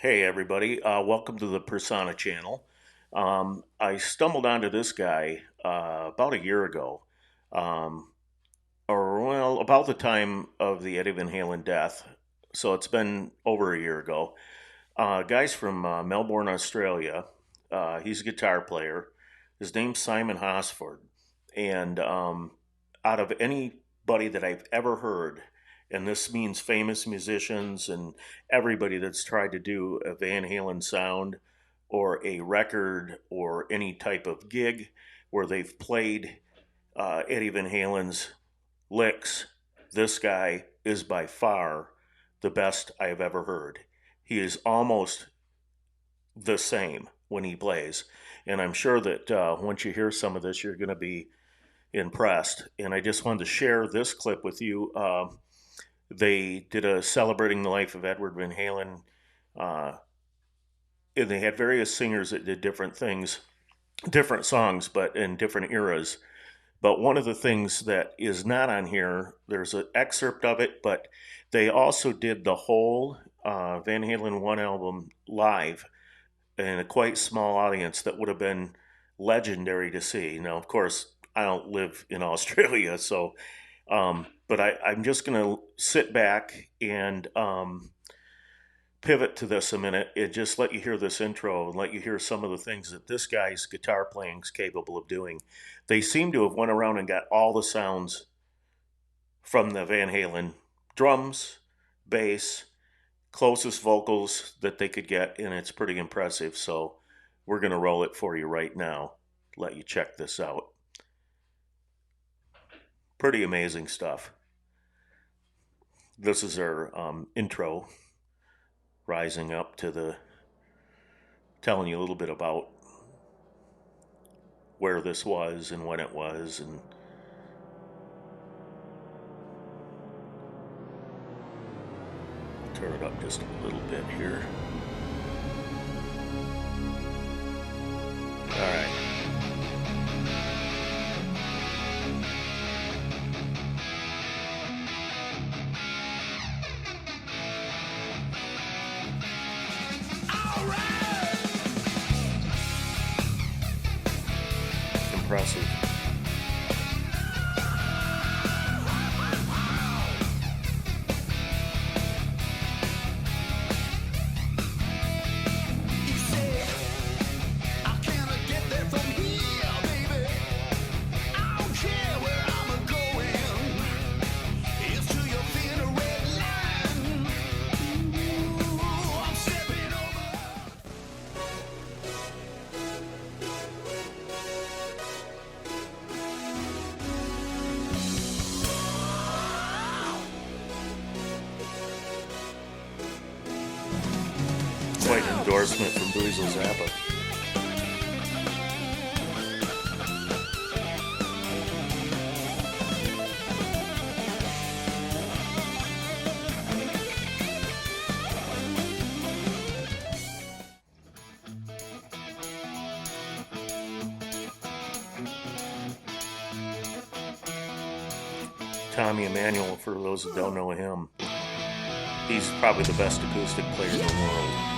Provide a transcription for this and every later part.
Hey everybody, welcome to the Persona channel. I stumbled onto this guy about a year ago, um, or well, about the time of the Eddie Van Halen death. So it's been over a year ago. Guy's from Melbourne, Australia. He's a guitar player. His name's Simon Hosford, and out of anybody that I've ever heard, and this means famous musicians and everybody that's tried to do a Van Halen sound or a record or any type of gig where they've played Eddie Van Halen's licks, this guy is by far the best I have ever heard. He is almost the same when he plays. And I'm sure that once you hear some of this, you're going to be impressed. And I just wanted to share this clip with you. They did a celebrating the life of Edward Van Halen, uh, and they had various singers that did different things, different songs, but in different eras. But one of the things that is not on here, there's an excerpt of it, but they also did the whole Van Halen 1 album live in a quite small audience that would have been legendary to see. Now, of course, I don't live in Australia, so but I'm just going to sit back and pivot to this a minute and just let you hear this intro and let you hear some of the things that this guy's guitar playing is capable of doing. They seem to have went around and got all the sounds from the Van Halen drums, bass, closest vocals that they could get, and it's pretty impressive. So we're going to roll it for you right now. Let you check this out. Pretty amazing stuff. This is our intro, rising up to the telling you a little bit about where this was and when it was, and turn it up just a little bit here. All right. Impressive. Quite an endorsement from Boozle Zappa. Tommy Emmanuel, for those that don't know him, he's probably the best acoustic player in the world.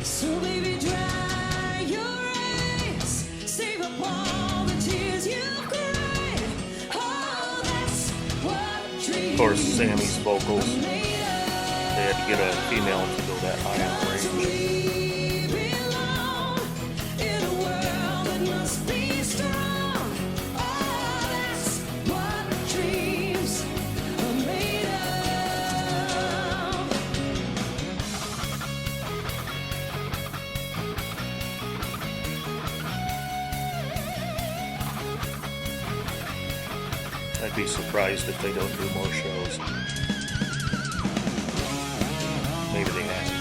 So baby, dry your eyes, save up all the tears you've cried. Oh, that's what dreams Of course, Sammy's vocals, are they made had to get a female to go that high on the of. range. We belong in a world that must be strong. Oh, that's what dreams are made of. I'd be surprised if they don't do more shows. Maybe they have.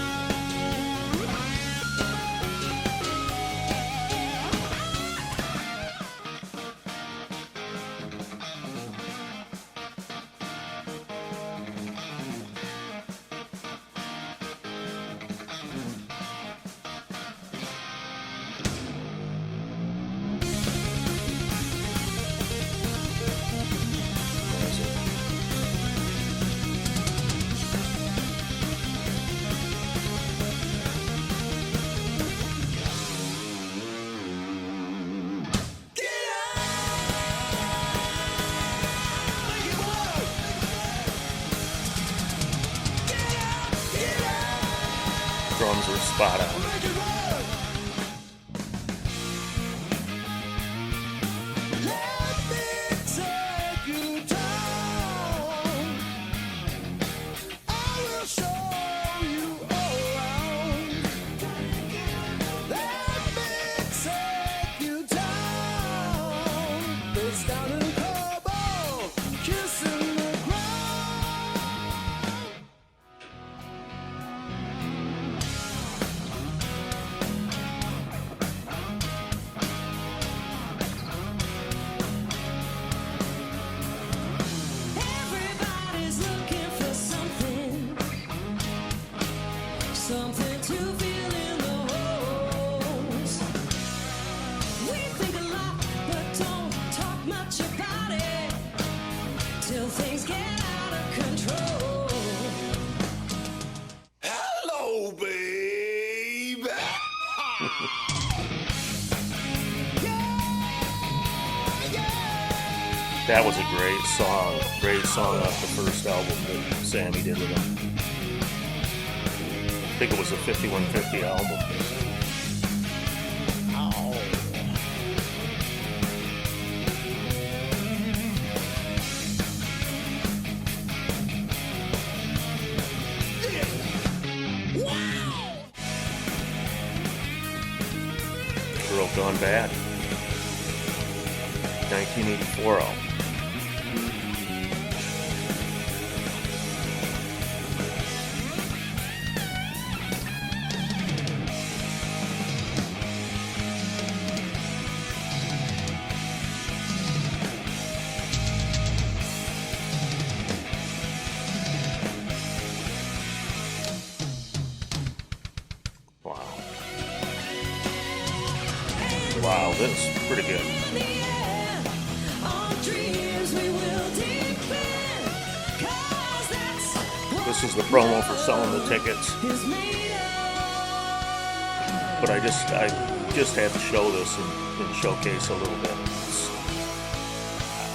drums are spot on. Something to feel in the holes. We think a lot, but don't talk much about it till things get out of control. Hello, baby. That was a great song off the first album that Sammy did with him. I think it was a 5150 album. Girl Gone Bad. 1984 album. Wow, that's pretty good. This is the promo for selling the tickets. But I just had to show this and showcase a little bit.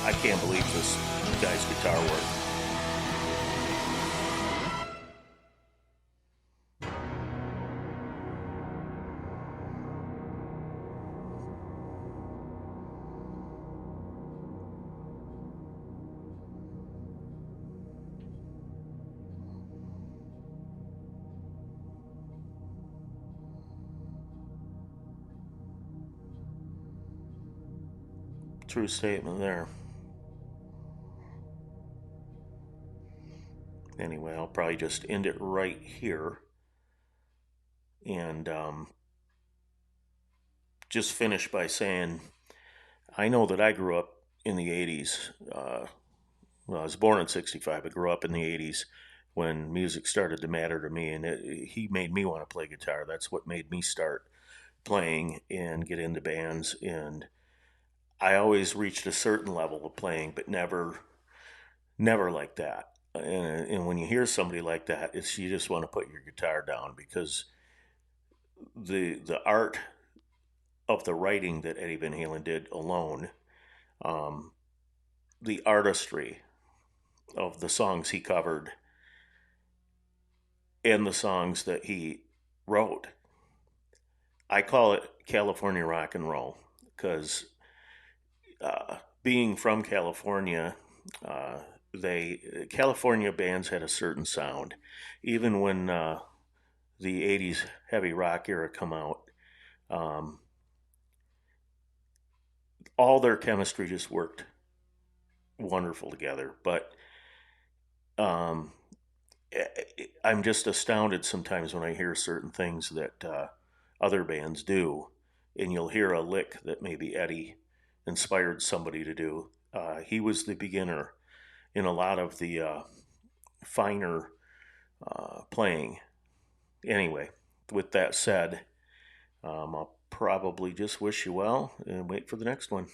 I can't believe this guy's guitar work. True statement there. Anyway, I'll probably just end it right here and just finish by saying I know that I grew up in the 80s. Well, I was born in 65, but grew up in the 80s when music started to matter to me, and he made me want to play guitar. That's what made me start playing and get into bands, and I always reached a certain level of playing, but never like that. And when you hear somebody like that, it's you just want to put your guitar down because the art of the writing that Eddie Van Halen did alone, um, the artistry of the songs he covered, and the songs that he wrote. I call it California rock and roll because being from California, California bands had a certain sound. Even when the '80s heavy rock era come out, um, all their chemistry just worked wonderful together. But um, I'm just astounded sometimes when I hear certain things that other bands do, and you'll hear a lick that maybe Eddie inspired somebody to do. He was the beginner in a lot of the finer playing. Anyway, with that said, I'll probably just wish you well and wait for the next one.